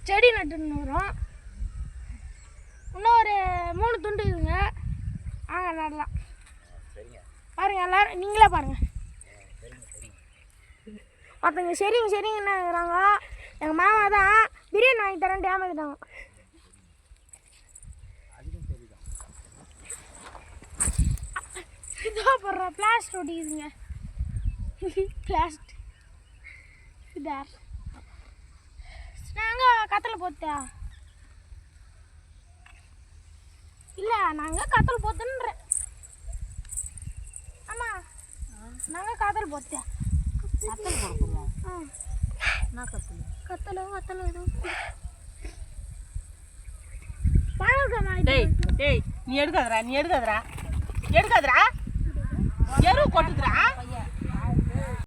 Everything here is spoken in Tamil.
செடி நட்டுன்னு வரும். இன்னும் ஒரு 3 துண்டு இருக்குங்க. நடலாம். பாருங்க எல்லாரும் நீங்களே பாருங்க. ஒருத்தங்க சரிங்கன்னாங்கிறாங்க. எங்கள் மாமா தான் பிரியாணி வாங்கி தரேன் ஏமாத்திட்டாங்க. இதோ போடுற பிளாஸ்ட் ஒட்டிக்குதுங்க. பிளாஸ்ட் இதார் நாங்கள் கத்தலை போத்தா இல்லை, நாங்கள் கத்தல் போத்துன்றேன். ஆமாம், நாங்கள் கத்தல் போத்தேன். கத்தல் போடுறோம். என்ன கத்தல் எதுவும் பழக்கமா? டேய் நீ எடுக்காதடா எரு கொட்டுதுடா.